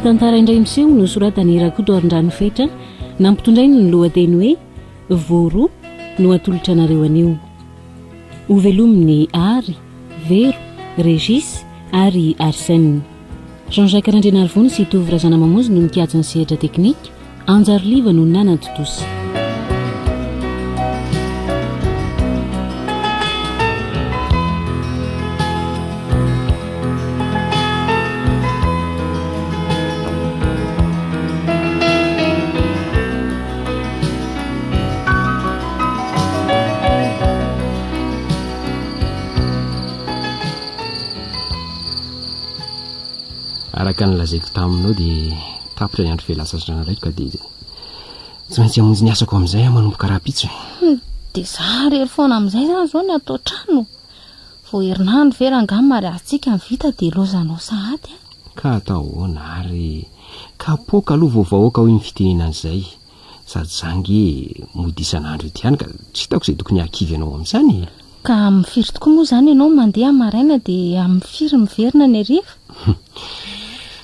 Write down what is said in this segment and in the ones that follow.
tantara indray miseho no soratany Rakotoarindranofetra nampitondrainy ny lohateny hoe Voro no atolotra anareo anio. Ho velominy Ary, Vero, Régis ary Arsène. Jean-Jacques Randrianarivony sy Tovy Razana Mamonzy no mikajy ny sehatra teknika. Anjary Liva no nanatotosy. Araka ny lazaiko taminao dia tapitra ny andro fialasasana raiky ka dia tsy maintsy hamonjy ny asako amin'izay manomboka raha-pitso. Dia za rery foana amin'izay zany zao ny atao trano. Vao herinandro vera angamba ary antsika ny vita dia lozanao sahady. Ka atao hoana ary kapoaka aloha vao vahoaka ho iny fitenenana izay. Sady zangy mody isan'andro ity ihany ka tsy hitako izay tokony hakivy ianao amin'izany. Ka mifiry tokoa moa zany ianao mandeha maraina dia amin'ny firy miverina ny hariva?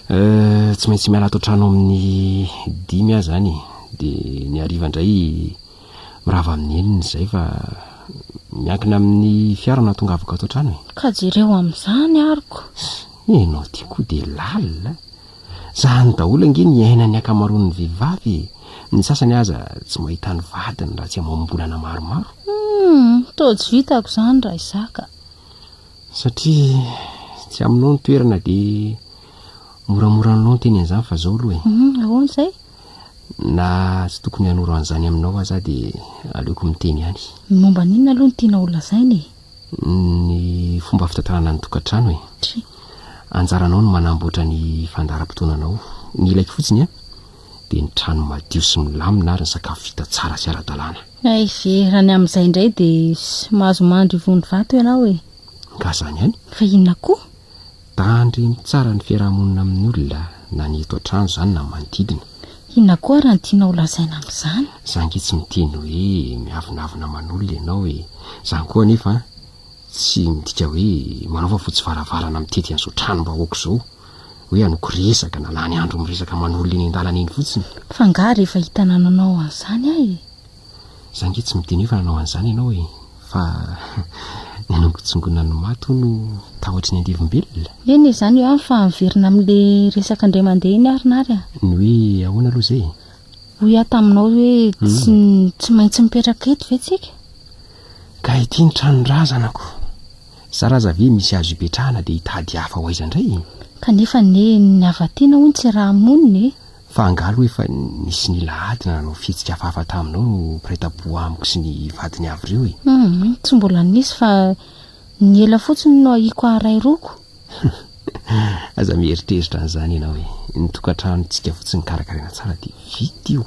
Tsy maintsy miala atao trano amin'ny 5 aho zany dia ny hariva indray mirava amin'ny 9 izay fa miankina amin'ny fiara na tonga avaka atao trano. Ka jereo amin'izany ariko. Ianao ty koa dia lalina. Zany daholo ange ny ainany akamaroan'ny vehivavy. Ny sasany aza tsy mahita ny vadiny raha tsy amam-bolana maromaro. Tô tsy vitako zany raha izaka. Satria tsy aminao ny toerana dia moramora anao ny teny an'izany fa zao aloha ahoana izay? Na tsy tokony hanoro an'izany aminao aza dia aleoko miteny ihany. Momba n'inona aloha ny tiana olazainy? Ny fomba fitantarana ny tokantrano e. Anjaranao no manamboatra ny fandaharam-potoananao. Ny ilaiko fotsiny dia ny trano madio sy milamina ary ny sakafo vita tsara sy ara-dalàna. Ay raha ny amin'izay indray dia mahazo mandry vony vato ianao e. Ka zany ihany. Fa inona koa? Tandriny tsara ny fiarahamonina amin'ny olona na ny eto an-trano zany na manodidina. Inona koa raha ny tiana olazaina amin'izany? Zangy tsy miteny hoe miavonavona manolona ianao e. Zany koa nefa tsy midika hoe manaova fotsy varavarana mitety an'izao trano bahoaka izao hoe anoko resaka na lany andro miresaka manolona eny an-dalana eny fotsiny. Fa nga rehefa hita nanao an'izany ahy. Zangy tsy miteny hoe fa nanao an'izany ianao e. Fa ny anongotsongona ny maty no tahotra ny andivim-belona. Eny izany eo fa miverina amin'ilay resaka indray mandeha eny arinary a. Ny hoe ahoana aloha izay? Hoy aho taminao hoe tsy maintsy mipetraka eto ve tsika? Ka ity ny tranon-drazanako. Sarazavy misy azo ipetrahana dia hitady hafa ho aiza indray. Kanefa ny avatiana hono tsy raha monina e. Fa angalo efa nisy ny lahady nanao fihetsika hafahafa taminao no mpiretam-po amiko sy ny vadiny avy ireo e. Tsy mbola nisy fa ny ela fotsiny no ahiko aray roko. Aza mieritreritra an'izany ianao e. Ny tokantranontsika fotsiny karakaraina tsara dia vita io.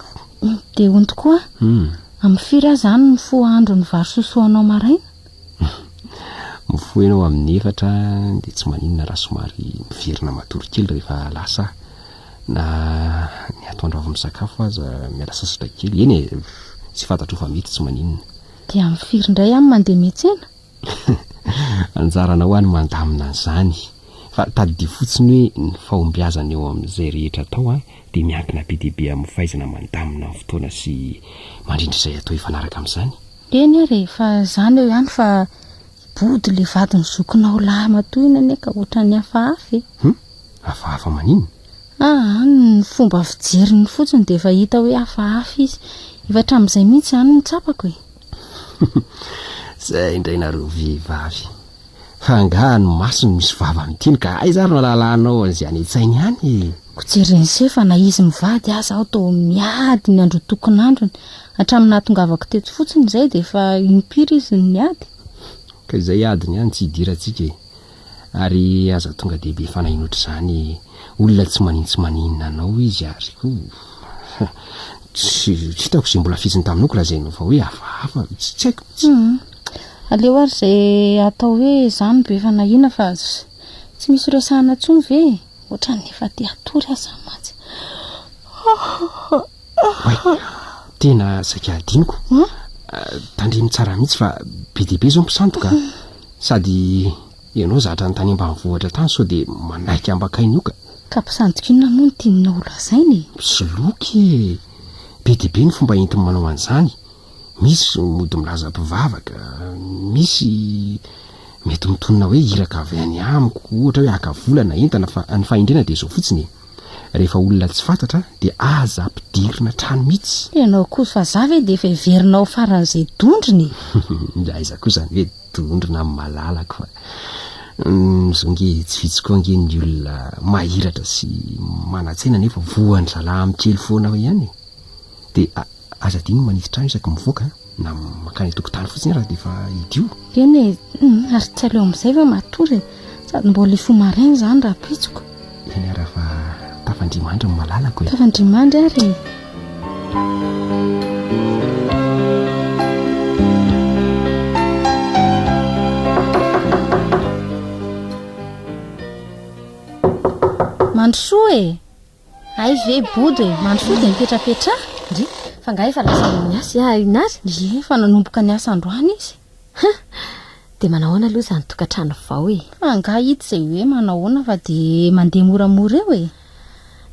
Dia hono tokoa amin'ny firy aho zany ny fo andro ny vary sosoanao maraina? Mifoha ianao amin'ny 4 dia tsy maninona raha somary miverina matory kely rehefa lasa na ny atoandro avy misakafo aza miala sasatra kely eny e, tsy fantatro fa mety tsy maninona. Dia amin'ny firy indray any mandeha miantsena? Anjaranao any mandamina an'izany fa tadidia fotsiny hoe ny fahombiazana eo amin'izay rehetra atao dia miankina be dia be amin'ny fahaizana mandamina amin'ny fotoana sy mandrindra izay atao hifanaraka amin'izany. Eny rehefa zany eo ihany fa body le vadiny zokinao lahy matohina ka ohatran'ny hafahafa e. Hafahafa maninona? Ny fomba fijeriny fotsiny dia efa hita hoe hafahafa izy. Efa hatramin'izay mihitsy ihany ny tsapako e. Izay indray nareo vehivavy. Fa angaha ny masony misy vava miteny ka aiza ary nalalanao an'izay any an-tsainy ihany. Kojeriny se fa na izy mivady aza aho tao miady ny andro tokon'androny hatramin'ny nahatongavako teto fotsiny izay dia efa impiry izy ny miady. Ka izay adiny ihany tsy hidirantsika e. Ary aza tonga dehibe fanahy ohatr'izany olona tsy maninona anao izy ary koa tsy hitako izay mbola fitsiny taminoko raha izay no fa hoe hafahafa tsy haiko. Aleo ary izay atao hoe izany be fanahina fa tsy misy resahana intsony ve ohatran'ny efa te hatory aza mantsy. Tena saika adiniko. Tandremy tsara mihitsy fa be dia be izao mpisantoka sady ianao zatra ny tany ambanivohitra tany sao dia manaika ambakainy io ka. ka mpisandokinona moa ny tianina olazainy misoloky be dia be ny fomba entiny manao an'izany. Misy mody milaza mpivavaka, misy mety mitonona hoe iraka avy any amiko, ohatra hoe akavolana entana fa ny fahendrena dia izao fotsiny. Rehefa olona tsy fantatra dia aza ampidirina trano mihitsy. ianao kosa fa za ve dia efa iverinao faran'izay dondriny aiza koa zany hoe dondrina amin'ny malalako fa zao nge tsy vitsy koa nge ny olona mahiratra sy manatsena nefa voan'ny zala amin'ny kely foana hoe ihany. Dia aza dino manify trano isaky mivoaka na makany tokotany fotsiny raha dia efa idio. eny ary tsy aleo amin'izay va matory sady mbola ifo marainy zany raha pitsiko. Eny araha fa tafandrimandry ny malalako e. Tafandrimandry ary mandrosoa e ay ve body e mandrosoa dia mipetrapetra ndry fa nga efa lasa miasa inary ye fa nanomboka ny asa androany izy dia manahoana aloha zany tokantrano vao e fa nga hita izay hoe manahoana fa dia mandeha moramora eo e.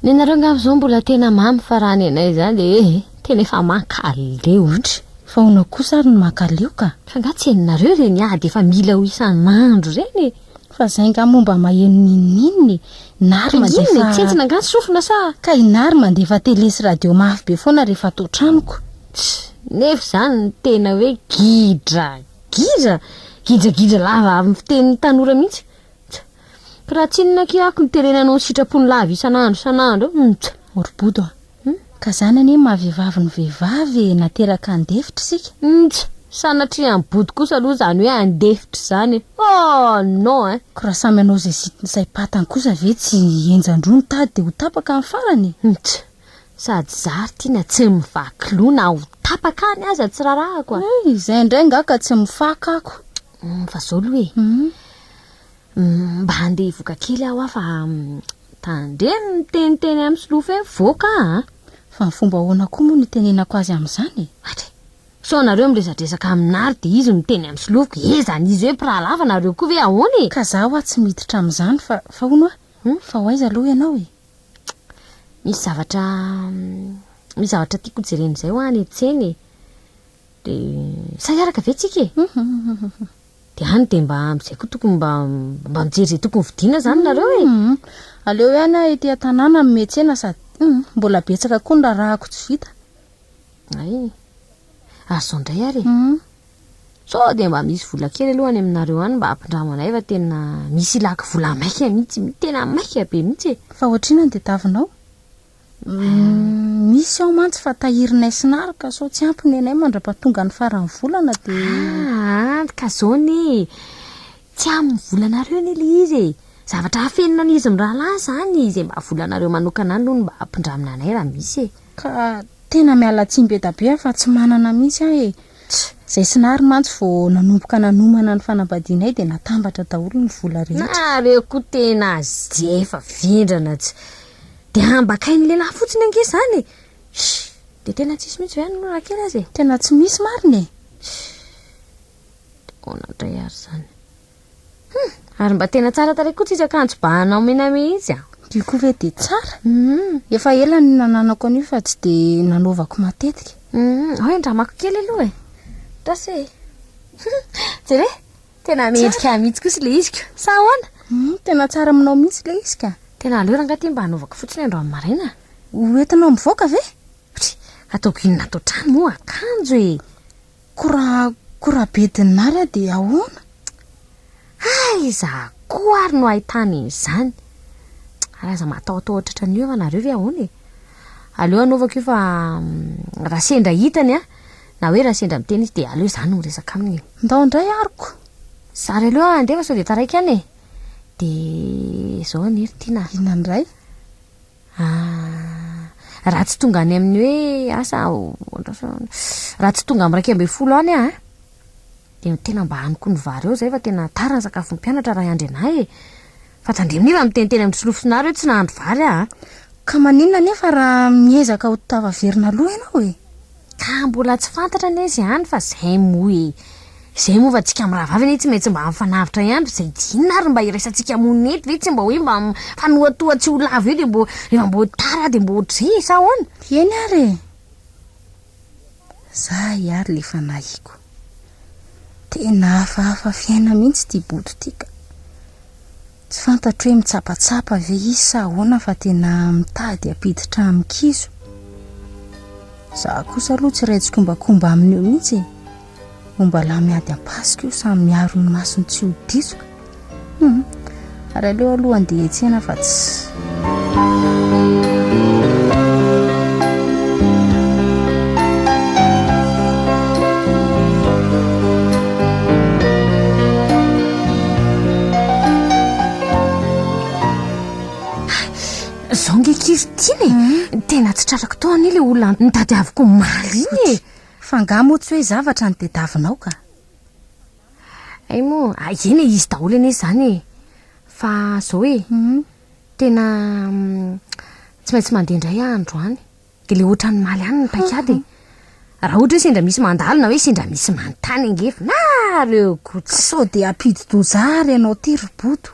ny anareo ngavy zao mbola tena mamy fa raha ny anay zany dia tena efa mankaleo ohatra fa honao kosa ary ny mankaleo ka fa nga tsy hainareo reny dia efa mila ho isan'andro reny fa zay nga momba maheno ninnininy nary mandefa tsentsina nga sofina sa ka inary mandefa tele sy radio mafy be foana rehefa atao tranoko nefa zany tena hoe gidragidra lava amin'ny fitenin'ny tanora mihitsy ka raha tsinona kiako ny terenanao sitrapony lava isan'andro orbodo ka zany anie mahavehivavy ny vehivavy nateraka andefitra sika sanatria ambody kosa aloha zany hoe andefitra zany non ko raha samy anao zay sitiny saipatany kosa ve tsy enjandrony tady dia ho tapaka amin'ny farany sady zary tiana tsy mivaky na ho tapaka any aza tsy rarahako izay indray nga ka tsy mifaka ako fa zao aloha e mba handeha hivoaka kely aho fa tandre miteniteny amin'ny solofa hoe voaka fa ny fomba ahoana koa moa nitenenako azy amin'izany so nareo miresadresaka aminary dia izy miteny amin'ny solofoko zany izy hoe mpirahalava nareo koa ve ahoany ka zaho tsy miditra amin'izany fa hono fa ho aiza aloha ianao e misy zavatra tiako jereny izay ho any etseny dia sahiaraka ve tsika e dia any dia mba amin'izay koa tokony mba mijery izay tokony vidiana zany nareo e aleo ihany aho etỳ an-tanàna nometsena sady mbola betsaka koa ny rahako tsy vita ay azao indray ary so dia mba misy vola kely aloha any aminareo any mba ampindramanay fa tena misy ilaka vola maika mihitsy tena maika be mihitsy fa ohatrina ny dia tavinao misy ao mantsy fa tahirinay sinary ka so tsy ampiny anay mandra-pahatonga ny farany volana dia ka zao ny tsy amin'ny volanareo ny ilay izy zavatra hafenina n'izy mirahalahy zany izay mba volanareo manokana any aloha mba ampindramina anay raha misy ka tena miala tsimbeta be fa tsy manana mihitsy aho e zay sinary mantsy vao nanomboka nanomana ny fanambadianay dia natambatra daholo ny vola rehetra nareo koa tena zefa vendrana tsy dia ambakainy lehilahy fotsiny ange zany dia tena tsisy mihitsy hoe raha kely azy tena tsy misy mariny onandray ary zany ary mba tena tsara tarehy koa tsisy akanjo bahanao menamena izy dio koa ve dia tsara efa ela ny nananako an'io fa tsy dia nanaovako matetika hoe ndramako kely aloha e tasy jere tena mendrika mihitsy kosa le izy ko sa ahoana tena tsara aminao mihitsy le izy ka tena aleo raha ngaty mba hanaovako fotsiny andro amin'ny maraina hoentinao mivoaka ve ataoko inona atao trano moa akanjo e koraha bedinary a dia ahoana iza koa ary no ahitany izany ary aza mataotao ohatratra ny eo fa nareo ve ahoana e aleo anaovako io fa raha sendra hitany na hoe raha sendra miteny izy dia aleo izany no resaka aminy ndao indray ariko zary aleo andefa sao dia taraiky any e dia zao aniry tiana inandray raha tsy tonga any amin'ny hoe asa raha tsy tonga amin'ny 12 any dia tena mba haniko ny vary eo zay fa tena tara ny sakafo ny mpianatra raha andry anay e fa tandreminiva miteniteny amin'ny solofosonary hoe tsy nahandro vary ka maninona nefa raha miezaka ho tavaverina aloha ianao e ka mbola tsy fantatra ny izy ihany fa zay moa e zay moa fa tsika mirahavavy ane tsy maintsy mba mifanavitra ihany zay jinona ary mba irasantsika monety ve tsy mba hoe mba fanoatoatsy ho lava eo de mbo rehefa mbo tara de mbo dre sa hoana eny ary za iary le fa nahiko tena hafahafa fiaina mihitsy ty boto tika tsy fantatro hoe mitsapatsapa ve izy sa ahoana fa tena mitady apiditra amin'kizo za kosa aloha tsy raitsy-kombakomba amin'io mihitsy momba lahy miady ampasika io samy miaro ny masony tsy ho disoka ary aleo aloha andeha etsena fa tsy zao ngekizy tiany tena tsy trarako tao anie le olona nitady aviko maly iny e fa nga moa tsy hoe zavatra ny tediavinao ka ay moa eny e izy daholo anie zany fa zao e tena tsy maintsy mandeha indray andro any de le ohatra ny maly any ny paikady raha ohatra hoe sendra misy mandalo na hoe sendra misy manontany angefa na reo kotsy sao de ampidi dozary ianao ty roboto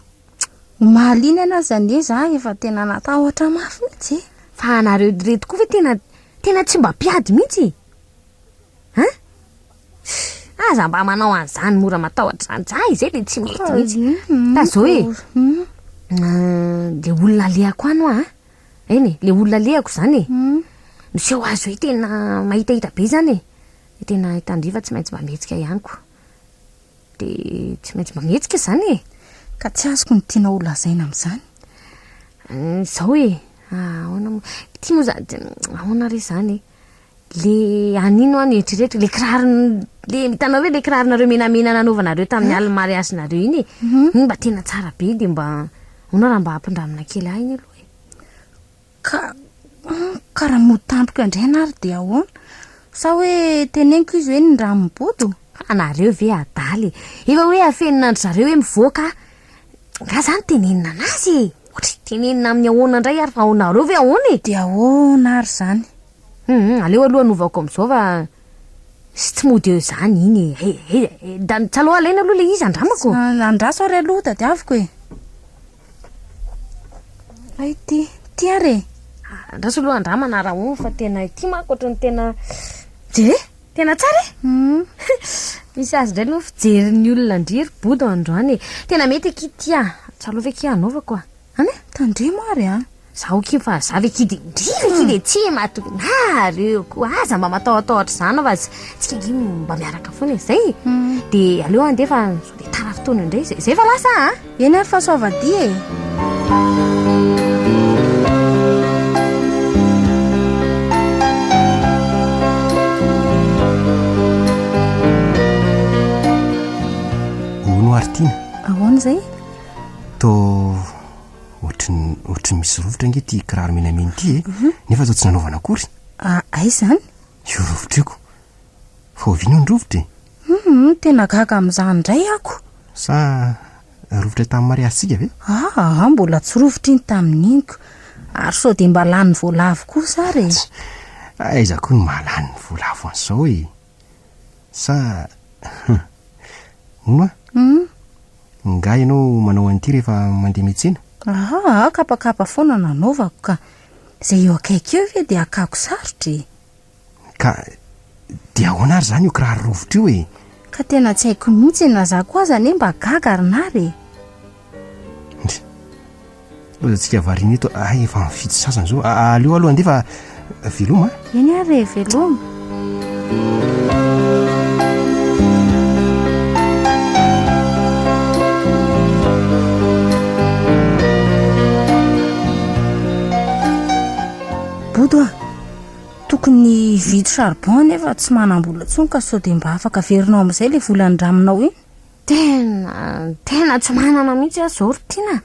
maly iny ana zany e za efa tena natahotra mafy mihitsy fa anareo reto koa ve tena tsy mba piady mihitsy aza mba manao an'izany mora matahotra zany za izay le tsy mety mihitsy ta zao e le olona leako ano eny le olona leako zany e noseho azy hoe tena mahitahita be zany e tena hitandriva tsy maintsy mba mihetsika ihany ko de tsy maintsy mba mihetsika zany e ka tsy azoko ny tiana olazaina amin'izany zao e ahoana tia moa ahoana re zany le anino any eritreretra le kiraro le mitanao hoe le kiraronareo menamena nanaovanareo tamin'ny alina mariazinareo iny iny mba tena tsara be de mba ona raha mba hampindramina kely ahy iny aloha ka karaha motampoka indray ana ary de ahoana sa hoe teneniko izy hoe ny raha miboto anareo ve adaly efa hoe afeninandro zareo hoe mivoaka nga zany tenenina anazy ohatra tenenina amin'ny ahoana indray ary fa ahoanareo ve ahoana e de ahoana ary zany aleo aloha anovako amin'izao fa sy tsy mody eo zany iny da tsaloha alaina aloha le izy andramako andraso ary aloha tadiaviko e ay ty ary andraso aloha andramana raha ono fa tena ty mako ohatrany tena tsara e misy azy indray aloha fijerin'ny olona ndriry bodo androany tena mety akity tsaloha ve ki anaovako any tandremo ary zaho ki fa za ve kidy indriry kidy tsy matokona reo ko aza mba matahotahotra zany fa tsika ngy mba miaraka foana zay de aleo andefa so de tara fotoana indray zay fa lasa eny ary fa soavadia e ono aritiana ahoana zay to ohatry misy rovotra nge ty kiraro menameny ty nefa tao tsy nanaovana akory ay zany io rovotra iko fa ovino ny rovotra tena gaga amin'izany indray ako sa rovotra tamin'ny mariazintsika ve mbola tsy rovotra iny tamin'iniko ary sao de mba lany voalavo kosa ary aiza koa ny mahalany voalavo an'izao e sa ono nga ianao manao an'ity rehefa mandeha metsena kapakapa foana nanaovako ka zay eo akaiky eo ve de akako sarotra ka de ahoana ary zany io kiraro rovotra io e ka tena tsy haiko mihitsy na za koa zany mba gaga arinary ozatsika variny eto efa mifidy sasany zao aleo aloha andefa veloma eny ary veloma bodo tokony vito charbon nefa tsy manam-bola tsony ka sao de mba afaka averinao amin'izay le volan-draminao iny tena tsy manana mihitsy zao rotiana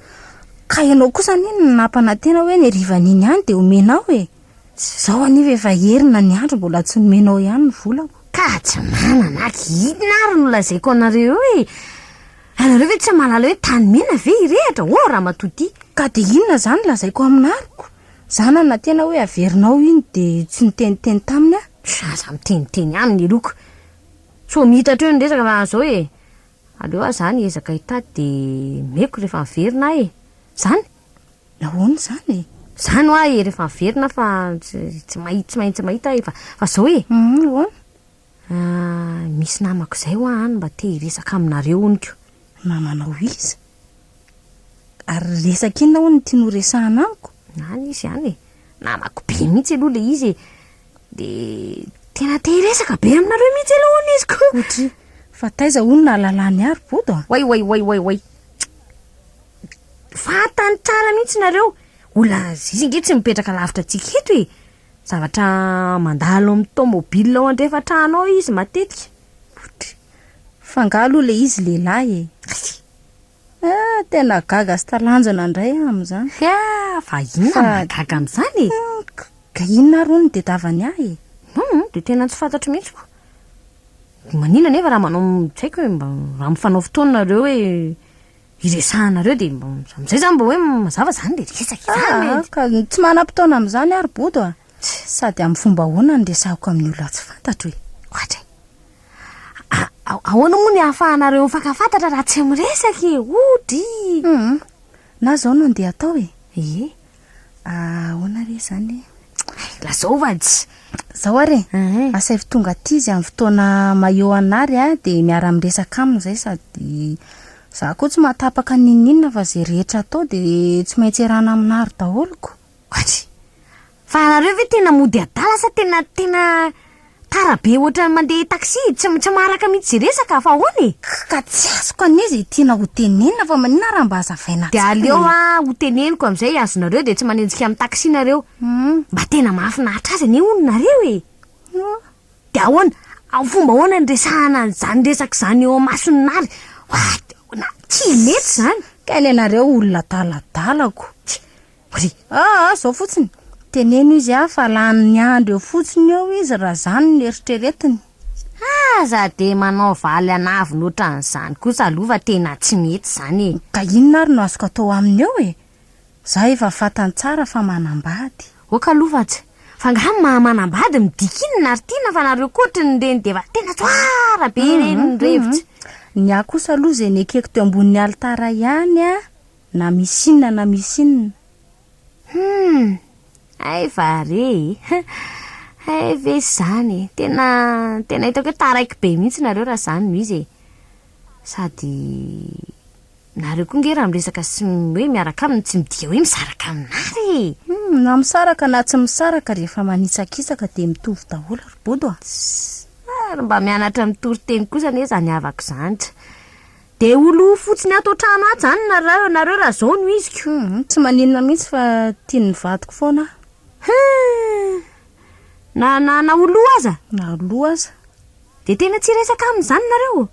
ka ianao kosa niny napana tena hoe ny rivan'iny ihany de omenao zao aniva efa herina ny andro mbola tsy nomenao ihany ny volako ka tsy manana kidina ary nolazaiko anareo anareo ve tsy malala hoe tany mena ve irehatra raha matody ka de inona zany lazaiko aminariko zana na tena hoe averinao iny de tsy niteniteny taminy aza miteniteny aminy loko so mitatra eo ny resaka fa zao e aleo a zany ezaka hitady de meko rehefa miverina e zany nahoany zany e zany ho a e rehefa miverina fa tsy maintsy mahita e fa zao e hoany misy namako zay ho a any mba te hiresaka aminareo oniko namanao izy ary resaka inona ho ny tiano resahana amiko any izy any e namako be mihitsy aloha le izy de tena te hiresaka be aminareo mihitsy alohany izy ko otry fa taiza hono na lalany ary bodo a way fatany tsara mihitsy nareo olona izy nge tsy mipetraka lavitra tsika eto e zavatra mandalo amin'ny tomobile ao andrefatrano ao izy matetika fa ngaloha le izy lehilahy e tena gaga sy talanjana indray am'izany fa inona magaga am'izany e ka inona ary hono de davany ahy de tena tsy fantatro mihitsy ko manina nefa raha manao tsy haiko hoe raha mifanao fotoanareo hoe iresahanareo de am'izay zany mba hoe mazava zany de resaka izany ka tsy manam-potoana am'izany ary bodo a sady amin'ny fomba hoana ny resahako amin'ny olona tsy fantatro e ohatra ahoana moa ny ahafahanareo mifankafantatra raha tsy miresaka e ody na zao no andeha atao e ahoana re zany la zao vatsy zao ary asavy tonga ty izy amin'ny fotoana maheo anary a de miara miresaka aminy zay sady za koa tsy mahatapaka ninninona fa zay rehetra atao de tsy maintsy erana aminary daholoko ohatra fa nareo ve tena mody adala sa tena tara be ohatra mandeha taxi tsy maraka mihitsy resaka fa ahoany ka tsy azoko anizy tiana ho tenenina fa manina raha mba hazavaina de aleo ho teneniko am'izay azonareo de tsy manenjika amin'ny taxi nareo mba tena mahafinaritra azy ane ono nareo e de ahoana fomba ahoana ny resahana zany resaka zany eo masonary tsy mety zany ka ny anareo olona daladalako zao fotsiny teneno izy fa lany andro eo fotsiny eo izy raha zany ny eritreretiny za de manao valy anavy ohatran'izany kosa aloha fa tena tsy mety zany e ka inona ary no azoko atao aminy eo e za efa fatany tsara fa manambady oka aloha fatsy fa ngamy manambady midikinina ary tiana fa nareo koatrany reny de fa tena tsara be reny ny revitsy ny ahy kosa aloha zay ny ekeko teo ambonin'ny alitara ihany a na misinina na misinina ay vare ay ve zany tena hitako hoe taraiky be mihitsy nareo raha zany no izy e sady nareo koa nge raha miresaka sy hoe miaraka aminy tsy midia hoe misaraka aminary na misaraka na tsy misaraka rehefa manitsakisaka de mitovy daholo ary bodo ary mba mianatra mitory-teny kosa ne zany avako zanytra de olo fotsiny ato trano ato zany nareo raha zao no iziko tsy maninona mihitsy fa tiany vadiko foana na olo aza na olo aza de tena tsy resaka amin'izany nareo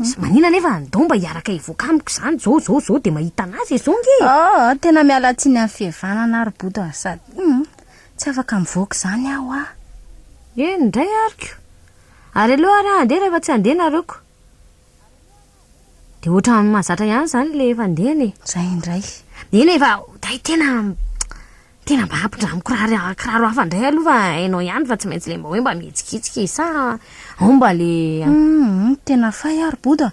sy manina nefa andao mba hiaraka hivoaka amiko zany zao de mahita anazy zao nge tena mialatsiny amin'ny fihevanana ary bodo sady tsy afaka mivoaka zany aho ndray ariko ary aloha ary andeha rehefa tsy andeha nareoko de ohatra mahazatra ihany zany le efa andehany zay indray eny efa tena mba ampindramo kiraro hafa ndray aloha fa hainao ihany fa tsy maintsy le mba hoe mba mihetsikitsika sa ao mba le tena fay ary bodo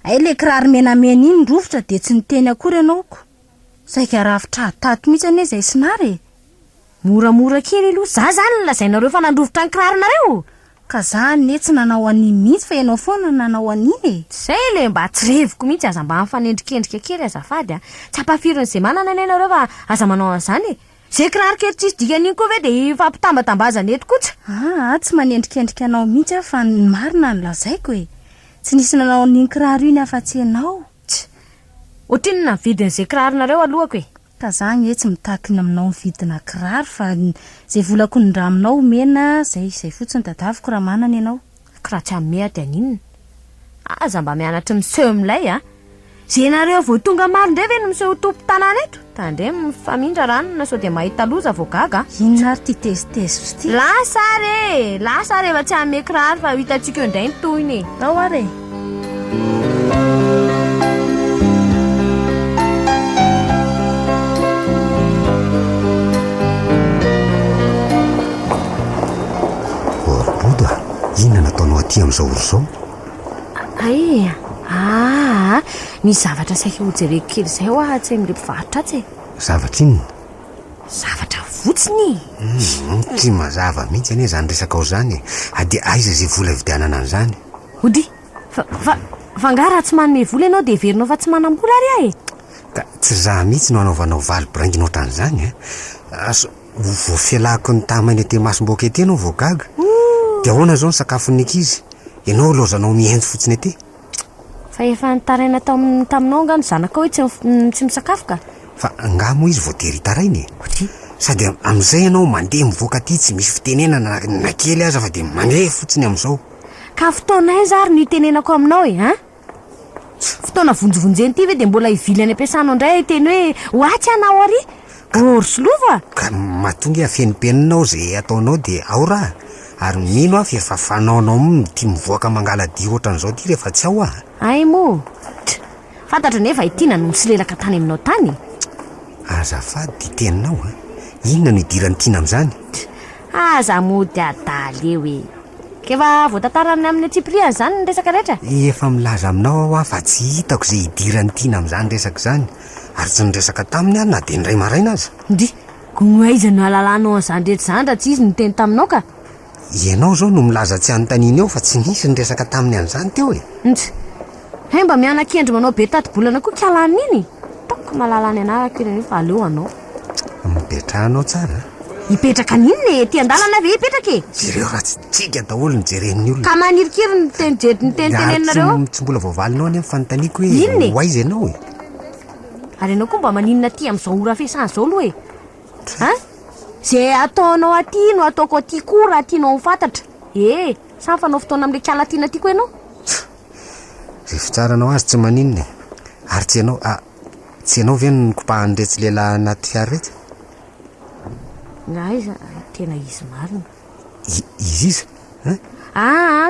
ay le kiraro menamena iny rovitra de tsy niteny akory ianaoko zay ka rafitra tato mihitsy ane zay sinary moramora kely aloha za zany lazainareo fa nandrovitra ny kiraro nareo ka zany ne tsy nanao an'iny mihitsy fa ianao foana nanao an'iny zay le mba tsy reviko mihitsy aza mba mifanendrikendrika kely azafady tsy ampafiriny zay manana ane nareo fa aza manao an'izany zay kiraro kely tsisy dikan'iny koa ve de fampitambatambazana eto kosa tsy manendrikendrika anao mihitsy fa ny marina ny lazaiko tsy nisy nanao n'iny kiraro iny afa-tsy ianao ohatrinona vidin'izay kiraro nareo alohako ka zany tsy mitakina aminao mividina kiraro fa zay volako ny raha aminao mena zay fotsiny dadaviko raha manana ianao kiraha tsy amme aty aninona aza mba mianatra miseho amilay zay nareo vao tonga maro indray ve no miseho tompo tanàna eto tandray mifamindra ranona sao de mahita loza vao gaga inona ary ty tezitezitra ty lasa rehefa tsy amme kiraro fa hitantsika eo indray ny tohiny ao ary inona nataonao ty amin'izao olo zao. ay misy zavatra saika hojereko kely izay ho tsy mire mpivarotra atsy e. Zavatra inona? Zavatra fotsiny Ty mazava mihitsy anie zany resaka ao zany ade aiza zay vola vidianana an'izany. ody fa nga raha tsy manome vola ianao dia verinao fa tsy manam-bola ary ahy e. Ka tsy za mihitsy no anaovanao valy braingina ohatran'izany aso voafialako ny tamany ety masom-boaka ety anao voagaga dia ahoana zao ny sakafon'ny ankizy ianao lozanao mihenjo fotsiny ety. Fa efa nitaraina taminao nga ny zanaka hoe tsy misakafo ka. Fa nga moa izy voatery hitarainy sady amin'izay ianao mandeha mivoaka aty tsy misy fitenenana na kely aza fa dia mandeha fotsiny amin'izao. Ka fotoana iza ary ny tenenako aminao e fotoana vonjovonjeny ty ve dia mbola hivily any ampiasanao indray teny hoe hoatsy anao ary orsolova ka mahatonga afenimpeninao zay ataonao dia ao raha ary mino aho efa fanaonao ty mivoaka mangaladia ohatran'izao ty rehefa tsy ao ay mo fantatra nefa itiana no misilelaka tany aminao tany. Azafady ty teninao inona no idirany tiana amin'izany? Aza mody adaly eo e kefa voatantarany amin'ny atsipriany zany ny resaka rehetra. Efa milaza aminao aho fa tsy hitako zay idirany tiana amin'izany resaka izany ary tsy niresaka taminy ary na dia ndray maraina aza. Ndi koaiza no alalanao an'izany rehetra zany raha tsy izy niteny taminao ka. Ianao zao no milaza tsy anontaniana eo fa tsy nisy ny resaka taminy an'izany teo e. Mba mianan-kendry manao be taty-bolana koa kialany iny taoko malalany anarako ireny fa aleo anao mipetrahanao tsara hipetraka ninona e ty an-dalana ave hipetraka e. ireo raha tsy tsika daholo ny jeren'ny olona ka manirikiry nytenitenenareo tsy mbola voavalinao any fanontaniako hoe Inona e? hoaiza ianao e. ary ianao koa mba maninona ty amin'izao ora fiasany zao aloha e zay ataonao aty no ataoko aty koa raha tianao fantatra samy fanao fotoana amin'le kiala tiana aty koa ianao. Rehefa tsaranao azy tsy maninona ary tsy ianao ve no nikopahan'iretsy lehilahy anaty fiara rehetra? Nga iza tena izy marina izy iza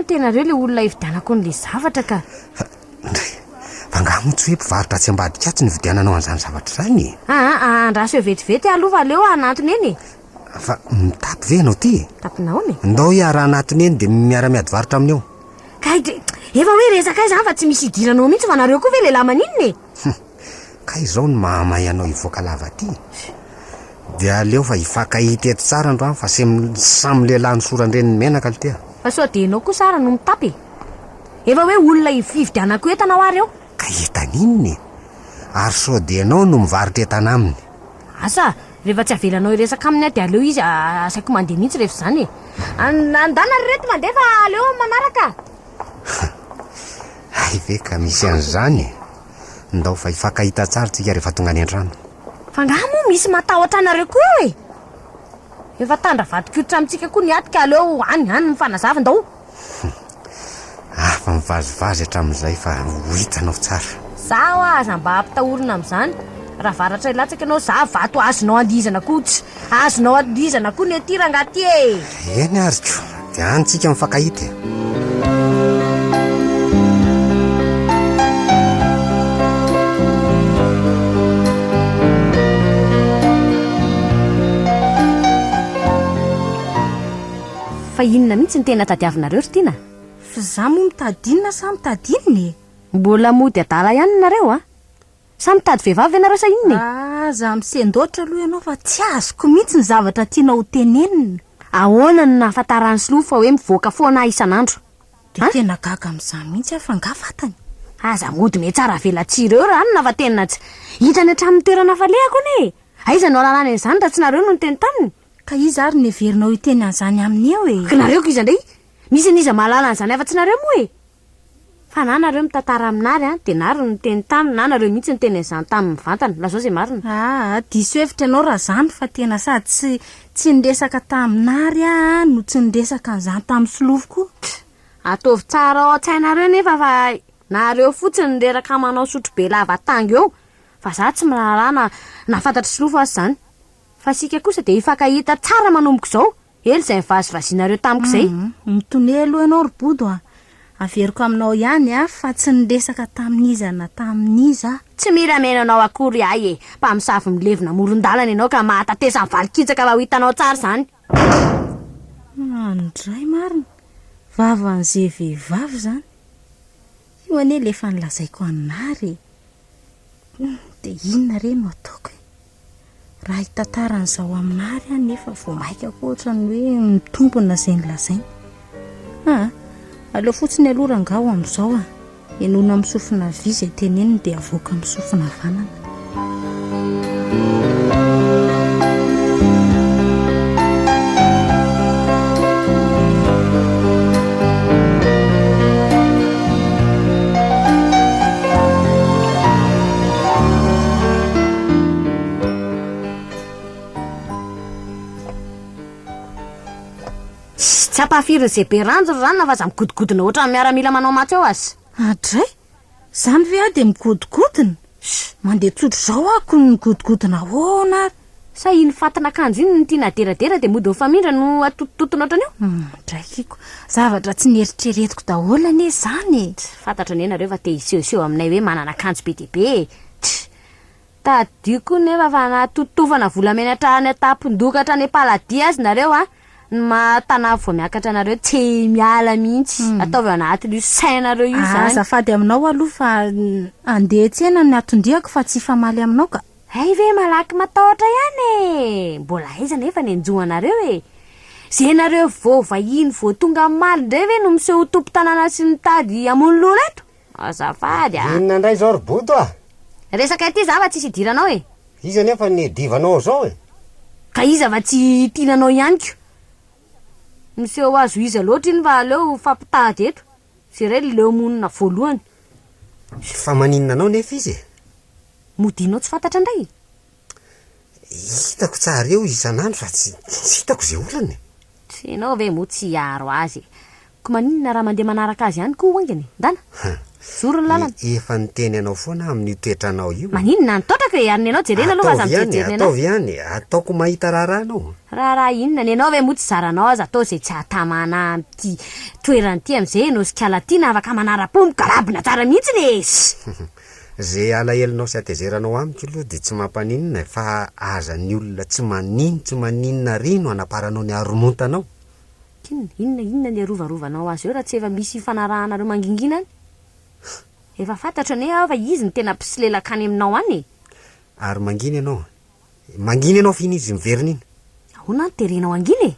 tena reo le olona hividianako n'le zavatra ka. fa nga mo tsy hoe mpivarotra tsy ambadika tsy nividiananao an'izany zavatra zany andraso eo vetivety aloha fa leo anatony eny fa mitapy ve anao ty tapinao ny ndao hiara anatiny eny dia miara-miady varotra amin'eo ka efa hoe resaka ay zany fa tsy misy idiranao mihitsy fa nareo koa ve lehilahy maninona e. ka izao ny mahamay anao hivoaka lava ty dia aleo fa hifankahita eto tsara androany fa samy lehilahy nysorandreniny menaka l tea fa sao dia enao koa sara no mitapy efa hoe olona hividianako entanao ary eo ka etaninony ary sao dia ianao no mivarotra etana aminy asa rehefa tsy avelanao iresaka aminy dia aleo izy asaiko mandeha mihitsy rehefa zany e andana ry reto mandeha fa aleo manaraka ay ve ka misy an'izany ndao fa hifankahita tsara tsika rehefa tonga any an-trano fa nga moa misy matahotra anareo koa eo e efa tandra vadikiotra amintsika koa ny atika aleo any mifanazavandao fa mivazivazy hatramin'izay fa ho hitanao tsara zaho aza mba ampitahorina amin'izany raha varatra ilatsaka ianao za vato azonao andizana kotsy azonao andizana koa ny aty rangaty e eny aryko dia anytsika mifankahita fa inona mihitsy ny tena tadiavinareo ry tiana fa za moa mitadinina sa mitadininy mbola mody adala ihany nareo sa mitady vehivavy ianareo sa inona za misendoatra aloha ianao fa tsy azoko mihitsy ny zavatra tianao tenenina ahoana no nahafantarany sloa fa hoe mivoaka foana isan'andro dia tena gaga amin'izany mihitsy fa nga fatany aza mody me tsara velatsireo raha no nafatenina tsy hitany hatramin'ny toerana falehako ne aiza no alalany an'izany raha tsy nareo no niteny taminy ka iza ary neverinao hiteny an'izany aminy eo e ka nareo ko iza ndray misy niza mahalala an'izany afa tsy nareo moa e fa na nareo mitantara aminary dia nary no niteny taminy na nareo mihitsy niteny an'izany tamin'ny mivantana lazao zay marina diso hevitra ianao raha zany fa tena sady tsy niresaka taminary no tsy niresaka an'izany tamin'ny solofo koa ataovy tsara ao an-tsainareo nefa fa nareo fotsiny nireraka manao sotro be lava tango eo fa za tsy milalana nafantatra solofo azy zany fa sika kosa dia hifankahita tsara manomboko izao ely izay mivazivazinareo tamiko izay mitone aloha ianao robodo averiko aminao ihany fa tsy niresaka tamin'izana tamin'iza tsy miramenanao akory ay e mpamisafy milevina moron-dalana ianao ka mahatatesa mivalikitsaka raha ho hitanao tsara zany andray marina vavan'izay vehivavy zany io ane lefa nilazaiko anary de inona re no ataoko raha hitantaran'izao aminary a nefa vo maika koatrany hoe mitombona zay nilazainy aleo fotsiny aloha rangao amin'izao enona amin'ny sofina vy zay teneniny de avoaka amin'ny sofina vanana. Tsy ampafirin'izay be ranjony ranona fa za migodigodina ohatrany miaramila manao matsy ao azy. Adray zany ve de migodigodina mandeha tsotro zao ako ny migodigodina ahoana sa iny fatana akanjo iny ny tiana deradera de mody mifamindra no atotototona ohatrany io. Draikiko zavatra tsy nieritreretiko daholo ane zany. Fantatra ny nareo fa te hisehoseho aminay hoe manana akanjo be dia be. Tadiko nefa fa natotofana volamena ny atapon-dokatra ny paladia azy nareo matana vo miakatra nareo tsy miala mihitsy ataovy anatin'io sainareo io zany. Azafady aminao aloha fa andeha tsena ny atondriako fa tsy famaly aminao ka. Hay ve malaky matahotra ihany mbola aiza nefa ny anjohanareo zay nareo vo vahiny vo tonga maly ndray ve no miseho tompo tanàna sy nitady amony loha reto. Azafady inona indray zao roboto resaka ity za fa tsisy idiranao iza nefa ny divanao zao ka iza fa tsy tiananao ihany ko miseho azo iza loatra iny fa aleo fampitady eto zay ray leo monina voalohany fa maninona anao nefa izy modinao tsy fantatra indray hitako tsara eo isanandro fa tsy hitako zay olany tsy enao ve mo tsy aro azy ko maninona raha mandeha manaraka azy ihany ko oangany ndana zoro ny lalana efa niteny anao foana amin'ny toetranao io maninona nitotraka ariny anao jerena aloha fa zamjejerena ataovy ihany ataoko mahita raharanao raha inona ny anao ve mo tsy zaranao azy atao zay tsy hatamana amty toerany ty am'izay no sikalatina afaka manara-po mikarabina tsara mihitsy zay alahelinao sy atezeranao amiko aloha de tsy mampaninona fa aza ny olona tsy maninona rino anaparanao ny aromontanao inona ny arovarovanao azy eo raha tsy efa misy fanarahanareo mangingina any efa fantatra ne fa izy ny tena mpisilelakany aminao any ary manginy ianao finy izy miverina iny ahoana ny terenao anginy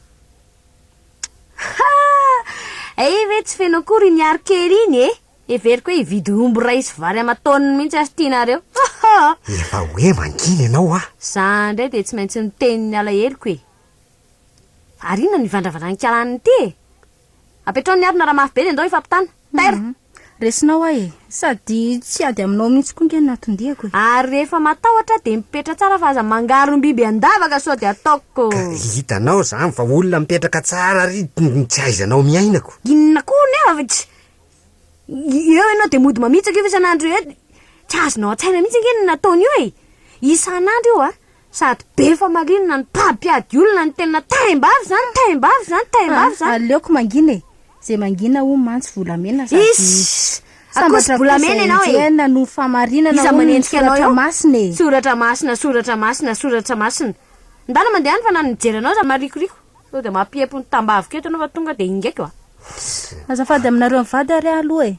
ve tsy fenao kory ny arkely iny everiko hoe hividy omby ray sy vary aman-taoniny mihitsy azy tianareo efa hoe manginy ianao za ndray de tsy maintsy niteniny alaheliko ary inona ny vandravandranikalaniny ty apetrao ny arina raha mafy be de andao ifampitana taira resinao sady tsy ady aminao mihitsy koa nge natondiako ary rehefa matahotra de mipetra tsara fa aza mangaro ny biby andavaka so de ataoko hitanao zany fa olona mipetraka tsara ry tsy aizanao miainako inona koa nefa tsy eo ianao de mody mamitsaka io isan'andro eo tsy azonao an-tsaina mihitsy nge ny nataony io isan'andro io sady be fa malinona ny mpampiady olona ny tena taim-bavy zany aleoko mangina zay mangina o mantsy volamena akosy volamena ianao no famarinana iza manendrika anao masina soratra masina ndana mandeha any fa na nijeranao za marikoriko so de mampiepony tambavy keto anao fa tonga de ingaiko azafady aminareo mivady ary aloha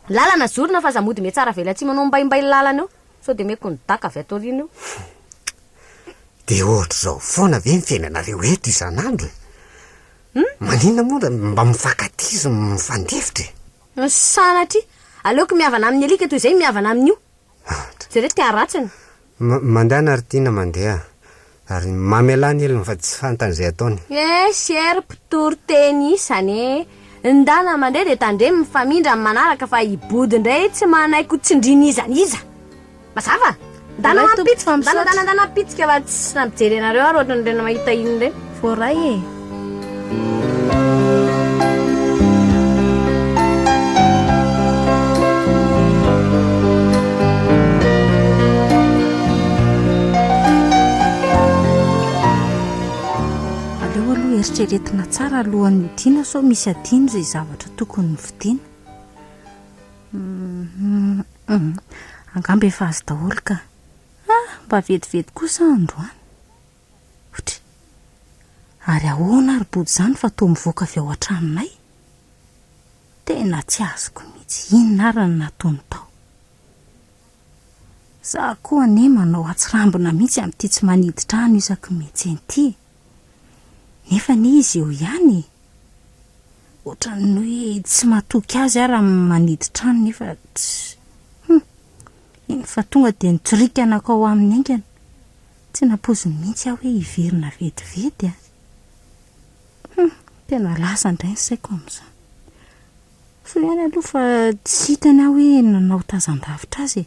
lalana zorona fa za mody me tsara vela tsy manao mbaimbai lalana eo so de meko nidaka avy atorina io de ohatra zao foana ve mifenanareo eto isan'andro maninona moa mba mifakatizy mifandefitra sanatry aleoko miavana amin'ny alika toy izay miavana amin'io zay re tia ratsiny mandehana ary tiana mandeha ary mamelany eliny fa tsy fantan'izay ataony sery mpitory teny isany ndana mandeha de tandre mifamindra manaraka fa ibody indray tsy manaiko tsindriny izany iza mazava ndana pitsika fa tsy nampijery anareo ary ohatrany rena mahita iny reny voray eritreretina tsara alohan'ny tiana so misy adino zay zavatra tokony nyvidina angamba efa azy daholo ka mba vetivety kosa androany otry ary ahoana ary body zany fa toa mivoaka avy ao an-tranonay tena tsy azoko mihitsy inona ary ny nataony tao. Za koa ane manao atsirambina mihitsy amin'ity tsy maniditra ano isaky mihitsy ity, nefa ne izy eo ihany ohatran'ny hoe tsy matoky azy ary maniditra ano nefa tsy iny fa tonga de nitsorikana kao amin'ny aingana, tsy napoziny mihitsy aho hoe hiverina vetivety tena lasa indray ny saiko amin'izany. So ihany aloha fa tsy hitany aho hoe nanao tazan-davitra azy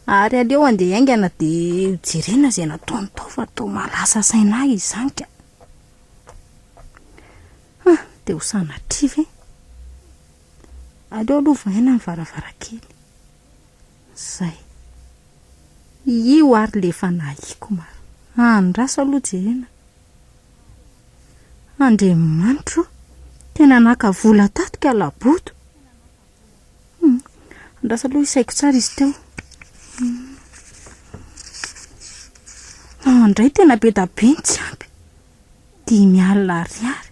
ary aleo andeha haingana de jerena zay nataony tao fa tao malasa saina izany ka. De ho sanatriva aleo aloha vaina ny varavarakely zay io ary le efa nahiko maro andrasa aloha jerena. Andriamanitro tena naka vola tato ka laboto. Andrasa aloha isaiko tsara izy teo. Andray tena be da be ny tsy ampy 5,000 ariary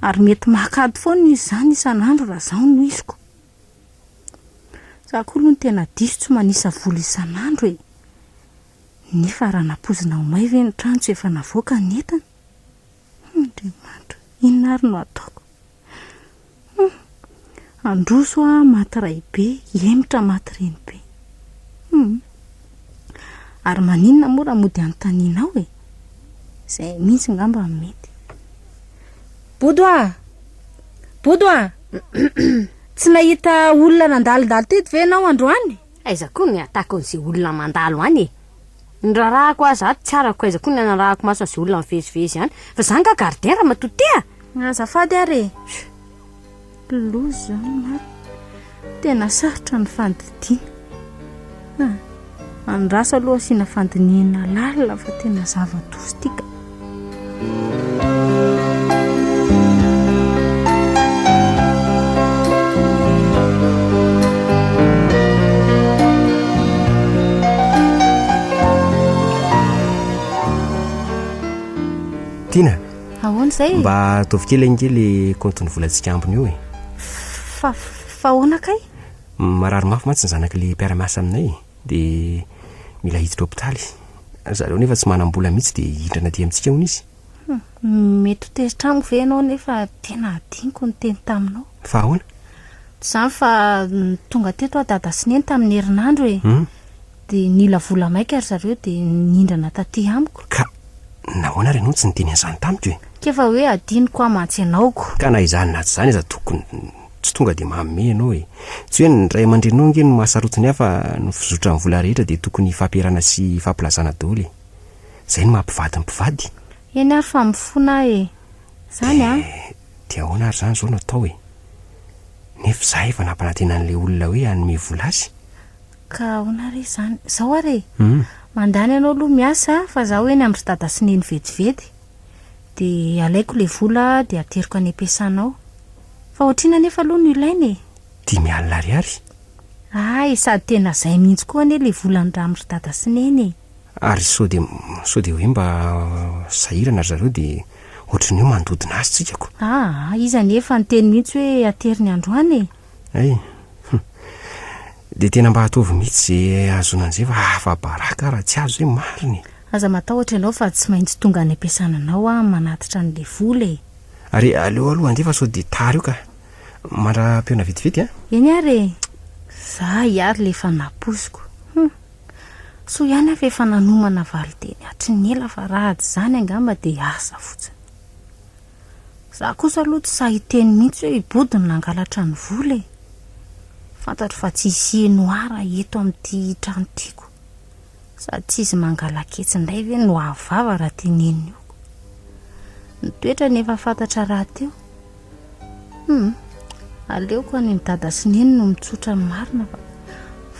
ary mety mahakady foana izy zany isan'andro raha zao no isiko. Za koa aloha ny tena diso tsy manisa vola isan'andro nefa raha napozina ho may ve ny trano tsy efa navoaka ny entana. Andriamanitro inona ary no ataoko. Androso maty ray be, emitra maty reny be. Ary maninona moa raha mody anontanianao zay mihitsy ngamba mety. Bodoa tsy nahita olona nandalodalo teto ve ianao androany? Aiza koa ny atako an'izay olona mandalo any ny rarahako azy ato tsara ko aiza koa ny anarahako maso an'izay olona mivezivezy any fa zany ka gardien raha matotea. Azafady ary lozy zany maro tena sarotra ny fandidiana. Andrasa aloha asiana fandiniana lalina fa tena zava-dozy tika. Tina, ahoana zay? mba ataovy kely angely compte-ny volantsika ambiny io fa ahoana kay? Marary mafy matsy ny zanaka le mpiara-miasa aminay de mila hiditra hopitaly. Zareo nefa tsy manam-bola mihitsy de hidrana aty amintsika hono izy. Mety ho tezitra amiko ve ianao nefa tena adiniko ny teny taminao. Fa ahoana? Tsy zany fa tonga teto dada Sineny tamin'ny herinandro de nila vola maika ary zareo de nindrana taty amiko. Ka nahoana ary ianao tsy niteny an'izany tamiko Kefa hoe adiniko amantsy ianaoko. Ka na izany na tsy zany aza tokony tsy tonga de manome ianao tsy hoe ny ray aman-drenao nge no mahasarotiny hafa no fizotra ny vola rehetra de tokony fampiarana sy fampilazana daholo zay no mampivady ny mpivady. Eny ary fa mifona zany de ahoana ary zany zao no atao nefa za efa nampanantena an'le olona hoe hanome vola azy. Ka ahoana ary zany zao ary mandany ianao aloha miasa fa za hoe ny amin'ny dada Sineny vetivety de alaiko le vola de ateriko any ampiasanao fa ohatrina nefa aloha no ilainy 5,000 ariary. Sady tena zay mihitsy koa ane le volany raha amin'ny dada Sineny ary sao de hoe mba sahirana zareo de ohatrany hoe mandodina azy tsikako. Iza nefa nyteny mihitsy hoe ateriny androany de tena mba ataovy mihitsy zay azonan'izay fa afa-baraka raha tsy azo hoe mariny. Aza matahotra ianao fa tsy maintsy tonga any ampiasana anao manatitra an'le vola Ary aleo aloha andefa sao de tara io ka mandra-peona vetivety eny ary za iary le efa napoziko so ihany afa efa nanomana valideny hatry ny ela fa raha tsy zany angamba de asa fotsiny. Za kosa aloha tsy sahiteny mihitsy hoe ibodiny nangalatra ny vola fantatro fa tsy isinoara eto amin'ity trano tiako sady tsy izy mangalaketsy indray ve no avava raha teneniny io. Ny toetra nefa fantatra raha teo aleoko any dada Sineny no mitsotra ny marina fa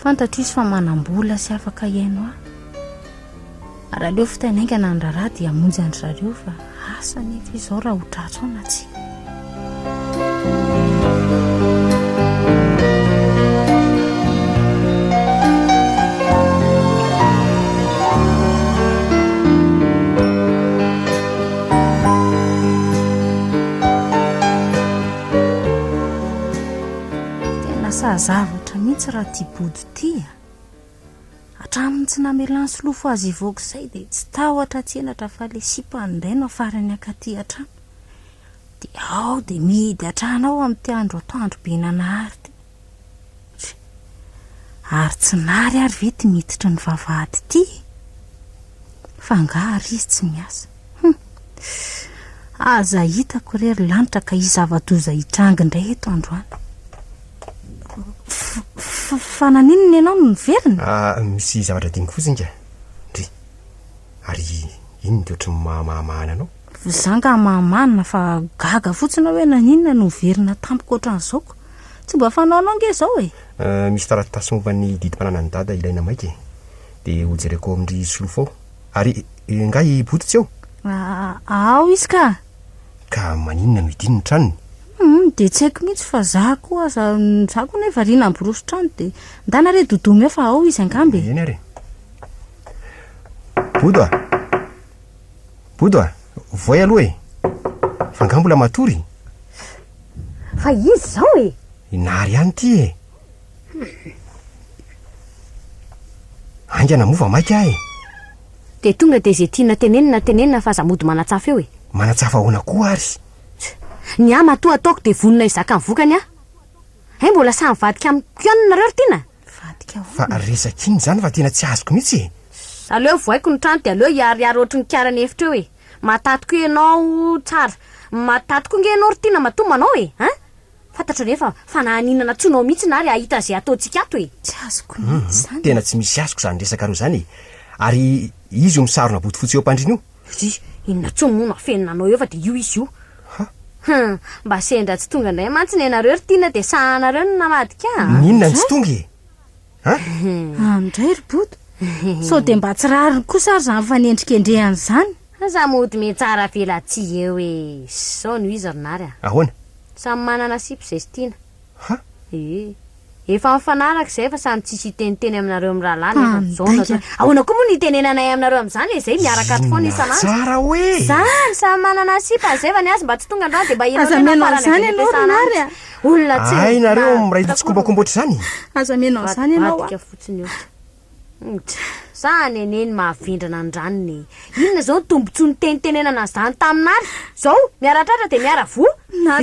fantatro izy fa manam-bola sy afaka iaino ary aleo fitainaingana ny raharaha dia amonjy andry zareo fa asa nefa izao raha hotratro ao na tsy. zavatra mihitsy raha tia body tia hatramin'ny tsy namelany solofo azy ivoaka izay dia tsy tahotra tsenatra fa le sipandray no afarany akaty hatrano dia ao dia mihidy hatranao amin'ity andro atoandro be nanahary ty ary tsy nary ary ve ty miditra ny vavahady ty fa ngary izy tsy miasa aza hitako rery lanitra ka izava-doza hitrangy indray eto androany fa naninony ianao no niverina misy zavatra dingo fotsiny ka ndry ary ino ny ohatry mahamahana anao zanga mahamanina fa gaga fotsiny hoe naninona no verina tampoko ohatran'izaoko tsy mba fanaonao nge zao misy taratasy momba ny didim-panana ny dada ilaina maika dia hojereko amindry solofo ary ngay bototsy eo ao izy ka maninona no idinony tranony dia tsy haiko mihitsy fa za koa za koa nefa riana amboroso trano dia ndanare dodomy eo fa ao izy angambe eny ary bodo a voay aloha fa ngambola matory fa izy zao nary ihany ty angana mova maika dia tonga dia zay tiana tenenina fa zamody manatsafa eo manatsafa ahoana koa ary ny ama toa ataoko dia vonona izaka ny vokany mbola samy vadika amiko nareo ry tiana fa resak'iny zany fa tena tsy azoko mihitsy aleo voaiko ny trano dia aleo iariary ohatry ny kiarany efitra eo matatoko ianao tsara matatoko nge ianao ry tiana matomba anao fantatra nefa fa naninana tsonao mihitsy na ary ahita zay ataontsika ato tsy azoko mihitsy zany tena tsy misy azoko zany resaka roa zany ary izy io misarona boty fotsy eo ampandriny io inona tso mono afenina anao eo fa dia io izy io mba sendra tsy tonga indray mantsy ny anareo ry tiana dia sahanareo no namadika ninona ny tsy tonga andray ry bodo sao dia mba tsy rariny kosa ary zany fanendrikendrehany zany za mody me tsara velatsy eo sao no izy rinary ahoana samy manana sipy zay sy tiana efa mifanaraka izay fa samy tsisy iteniteny aminareo amin'ny rahalany ahoana koa moa nitenenanay aminareo amin'izany zay miaraka ato foana isanandro tsara hoe zany samy manana sipa zay fa ny azy mba tsy tonga androany dia mba aza menao zany ianao rinary olona tsy ay nareo miraita tsy kombakomboatra zany aza menao zany ianao vadika fotsiny eo sa neneny mahavendrana ny ranony inona zao tombontso ny tenitenenana zany taminary zao miaratratra dia miaravo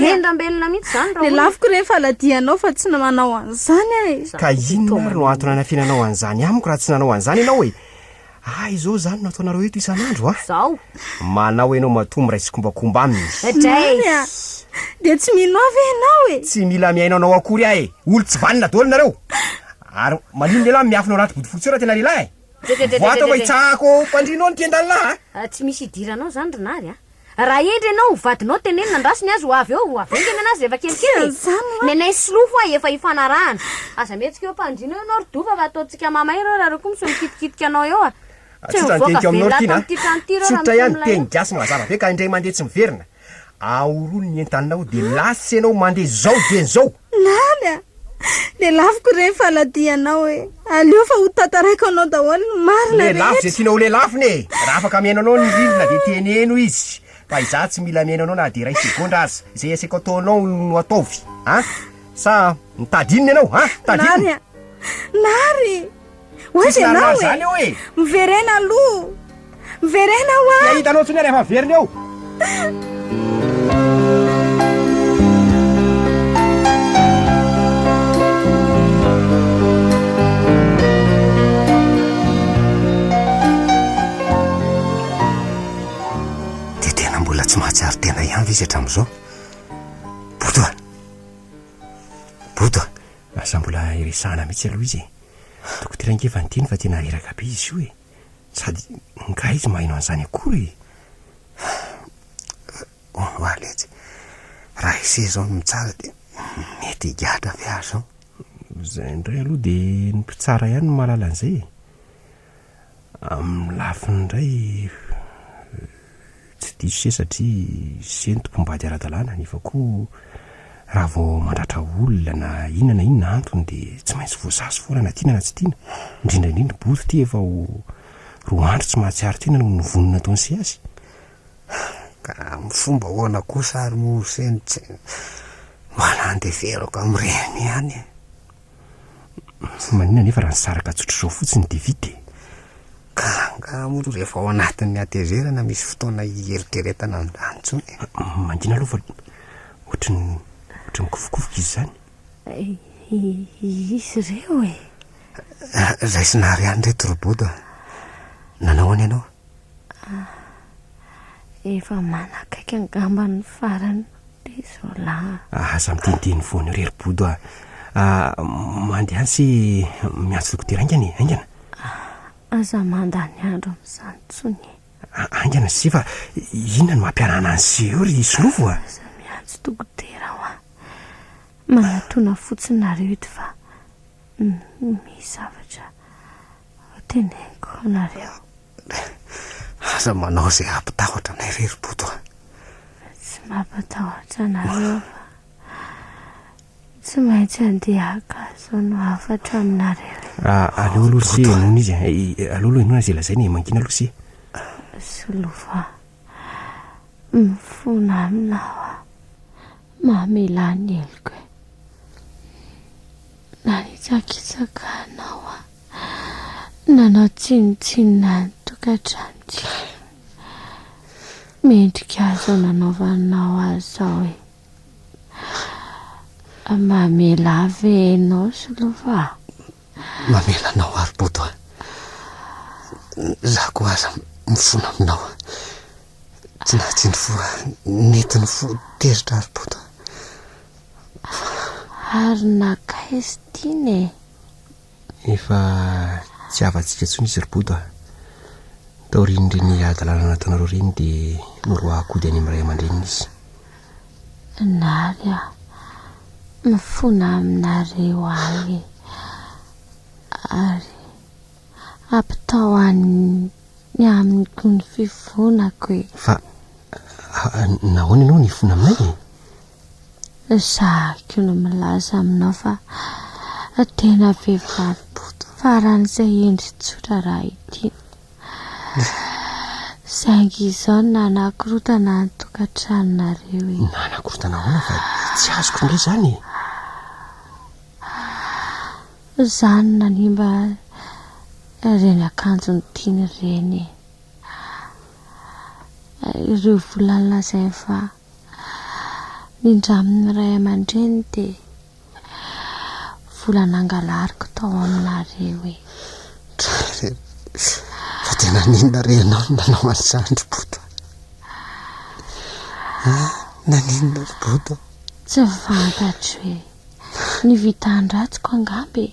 rendrambelona mihitsy zany le lafiko reny faladianao fa tsy manao an'izany ka inona ary no antony anafiananao an'izany amiko raha tsy nanao an'izany ianao ay zao zany no ataonareo eto isan'andro zao manao ianao matomy raisy kombakomba aminy dia tsy mino avy ianao tsy mila miainao akory olo tsy vanina daholo nareo ary malino lehilahy miafinao raty body fotsy eo raha tena lehilahy voatao fa hitsahako mpandrinao ny tian-dalinahy tsy misy idiranao zany rinary raha endry ianao vadinao tenenina andrasiny azy ho avy eo avengana anazy rehefa kelikely nenay silofo efa hifanarahana aza metsika eo mpandrina ianao ry dofa fa ataontsika mamay reo raha reo koa misy mikitikitika anao eo tsy zanteniko aminao ry tina sotra ihany teny gasy mazava ve ka indray mandeha tsy miverina aorony ny entanao dia lasy ianao mandeha zao dia zao nany le lafiko reny faladianao aleo fa ho tataraiko anao daholo marina le lafo zay tianao le lafiny raha afaka miaino anao ny rindrina dia teneno izy fa iza tsy mila miaino anao na dia ray segondra azy zay asako ataonao no ataovy sa mitadinina ianao tadinina nary oazy ianao zany eo miverena aloha miverena ho hitanao tsony rehefa verina eo tsy mahatsiary tena ihany vizy hatramin'izao bodo asa mbola iresahana mihitsy aloha izy toko tirangefa ny tiny fa tena reraka be izy io sady nga izy mahino an'izany akory aletsy raha ise zao no mitsara dia mety higadra avy azy zao zay indray aloha dia ny mpitsara ihany no mahalala an'izay amin'ny lafiny indray tsy diso se satria se ny tompombady ara-dalàna nefa koa raha vao mandratra olona na inona antony dia tsy maintsy voasaso foana na tiana na tsy tiana indrindraindrindra boto ty efa roa andro tsy mahatsiary tena no nivonona ataony se azy ka mifomba hoana kosa ary mo sentsy manandeverako amin'ireny ihany manina nefa raha nysaraka tsotra zao fotsiny de vity karanga moa rehefa ao anatin'ny atezerana misy fotoana ieritreretana antsony mangina aloha fa ohatry mikofokofoka izy zany izy reo e raisinary any reto roboto nanao any ianao efa manakaiky angambany farany de zao la aza miteniteny foana io rerobodo mandeha any sy miantso dokotera aingana aza mandany andro am'izany tsony aingana sy fa inona no mampiarana any sy eo ry solofo aza miantso dokotera ho a manatona fotsinareo ety fa misy zavatra teneniko anareo aza manao zay ampitahotra anay reroboto tsy mampatahotra anareo fa tsy maintsy andeha akazo no afatra aminareo aleo aloha sy nono izy aleo aloha inona zay lazainy mangina aloha sy solofa mifona aminao a mamela ny eloko e nanitsakitsakanao a nanao tsinitsinina ny tokantranotsika mendrika azo nanaovanao azy zao e mamela avenao solofa mamelanao aroboto za ko aza mifona aminao tsy natsiny fo netiny fo teritra aroboto ary nakaizy tiany efa tsy avantsika tsony izy roboto taorinyireny adalana nataonareo reny de noroakody any am'ray aman-dreny izy nary a mifona aminareo any ary ampitao any amiko ny fivonako e fa nahoana ianao ny fona aminay zako no milaza aminao fa tena vehivavy faran'izay endry tsotra raha ity saingy izao nanakorotana ny tokantranonareo e nanakorotana ahoana fa tsy azoko indray zany zany nanimba reny akanjo ny tiany reny ireo volany lazay fa nindramin'ny ray aman-dreny de volanangalariko tao aminareo e fa tena ninona renao nanao an'izany roboto naninona roboto tsy fantatro hoe ny vitan-dratsiko angambe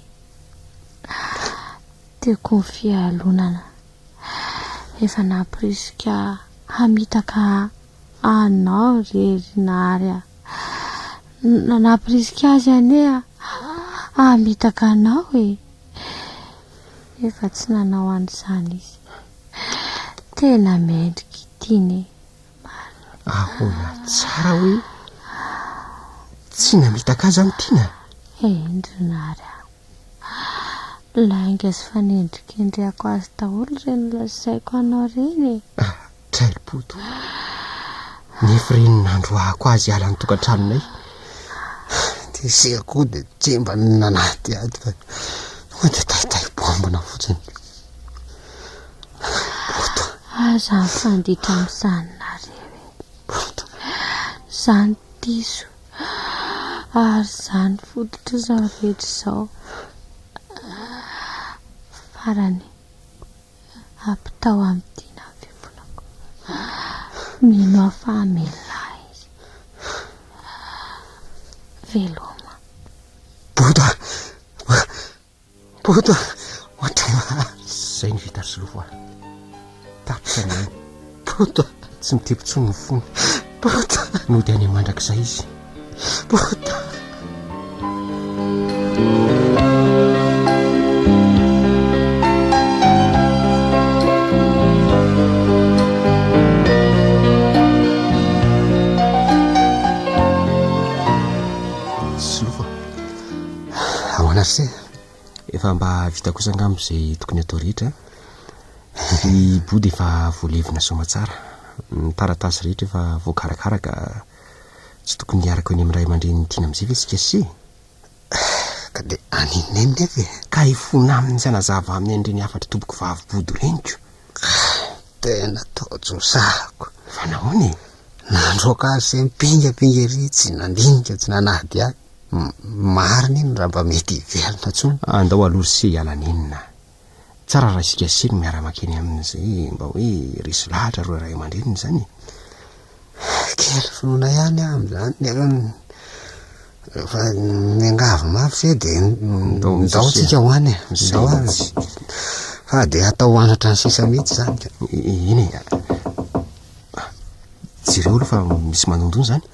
de konfialonana efa nampirisika hamitaka anao rerinary a nampirisika azy ane a hamitaka anao e efa tsy nanao an'izany izy tena mendrika tiany ahoana tsara hoe tsy namitaka azy amin'ny tiana endrinary a lainga sy fanendrikendreako azy daholo reny lazaiko anao reny trailboto nefa reny nandroahako azy ala ny tokantranonay de seko de tsemba ny nanaty ady fa de taitay bombona fotsiny aza mifanditra amin'izany nareo e zany diso ary zany fototra zao rehetra zao farany ampitao amin'ny tiana ny fivonako mino afa amela izy veloma boto ohatrana zay ny vita solofo tapitra ny any boto tsy mitepitsony ny fony boto no de any amandrak'izay izy boto solofo ahoana se efa mba vita kosa angamo zay tokony atao rehetra ny body efa voalevina soma tsara ny taratasy rehetra efa voakarakaraka tsy tokony hiaraka eny amin'ny ray aman-dreny tiana am'izay ve sika sy ka ka de anineny nefa ka ifona aminy sy anazava amin'ny endreny afatra tompoko vavibody renyko tena taotsosahako fa nahoany nandroka azy se mipingapinga ery tsy nandinika tsy nanady ahy marina iny raha mba mety hivelona tsony andao alory se hialaninina tsara raha isika seny miara-makeny amin'izay mba hoe resy lahatra ro ray aman-dreniny zany kely finoana ihany am'zany nefa fa miangavy mafy se de ndao tsika hoany zao azy fa de atao anatra ny sisa mihitsy zany iny jereo aloha fa misy manondony zany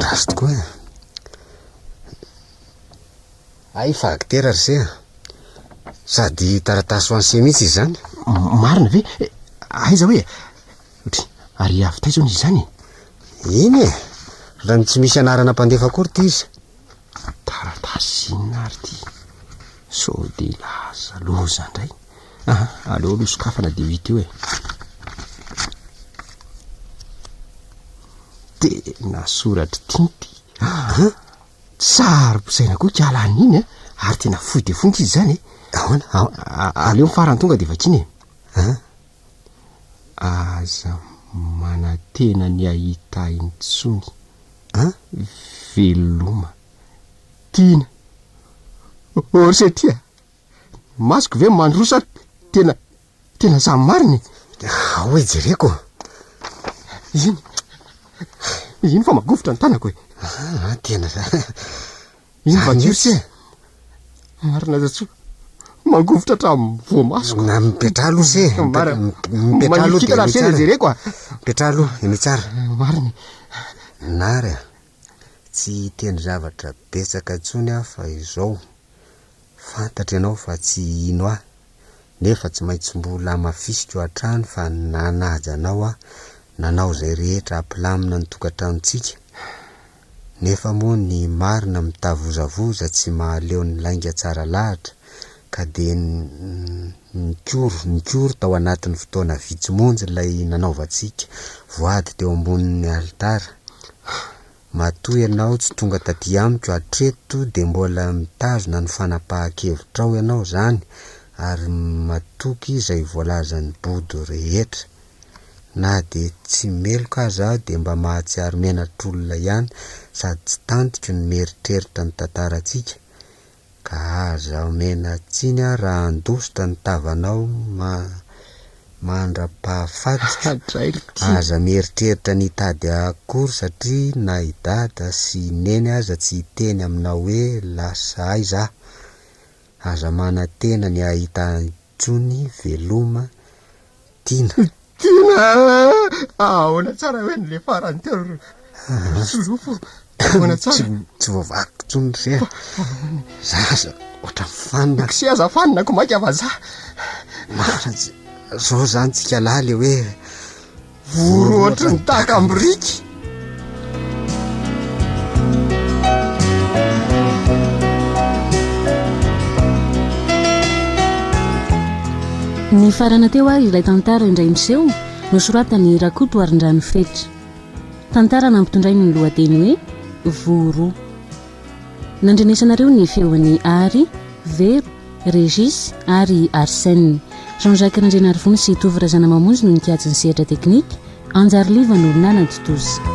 rasy tokoa ay fagitera ry se sady taratasy ho an'se mihitsy izy zany marina ve aiza hoe otry ary avy taizony izy zany iny e raha ny tsy misy anarana mpandefa akory ty izy taratasy inona ary ty so de laza loza ndray aleo aloha sokafana de vita eo e tena soratra tinty tsary posaina koa kialan'iny ary tena foy de fonitra izy zany aleo mifarany tonga de vakiny aza manatena ny ahita intsony veloma tiana ory tia masoko ve mandrosa tena samy mariny hoe jereko iny fa magofotra ny tanako e tena iny vajiosy marina zatso mangofotra hatramin'ny voamasoko na mipetra aloha se mipetra aloha de mitsara jereko mipetra aloha mitsara mariny nary tsy teny zavatra betsaka tsony aho fa izao fantatra ianao fa tsy ino aho nefa tsy maintsy mbola mafisiko an-trano fa nanaja anao aho nanao zay rehetra ampilamina ny tokantranontsika nefa moa ny marina mitavozavoza tsy mahaleo ny lainga tsara lahatra ka de nikoro tao anatin'ny fotoana vitsymonjy lay nanaovantsika voady teo ambonin'ny alitara matoy ianao tsy tonga taty amiko atreto de mbola mitazona ny fanapahan-kevitrao ianao zany ary matoky izay voalazan'ny body rehetra na de tsy meloka aza de mba mahatsiary menatr'olona ihany sady tsy tantiko ny meritreritra ny tantaratsika ka aza mena tsiny raha andositra ny tavanao mandra-pahafaty aza meritreritra ny tady akory satria na idada sy neny aza tsy hiteny aminao hoe lasa aiza aza manatena ny ahita tsony veloma tiana ahoana tsara hoe ny le farany teo solofo ahoana tsara tsy voavaky tsony re zaza ohatra mifanina sy aza fanina ko mainka avaza maratsy zao zany tsika laly hoe voro ohatra ny tahaka ambiriky ny farana teo ary ilay tantara indray miseho nosoratany Rakoto Arindrano Fetra. Tantara nampitondray ny lohateny hoe voro. Nandrenesanareo ny feon'ny Ary, Vero, Régis ary Arsène. Jean-Jacques Randrenarivony sy Tovy Razana Mamonjy no nikajy ny sehatra teknika, Anjary Liva no nanatotozy.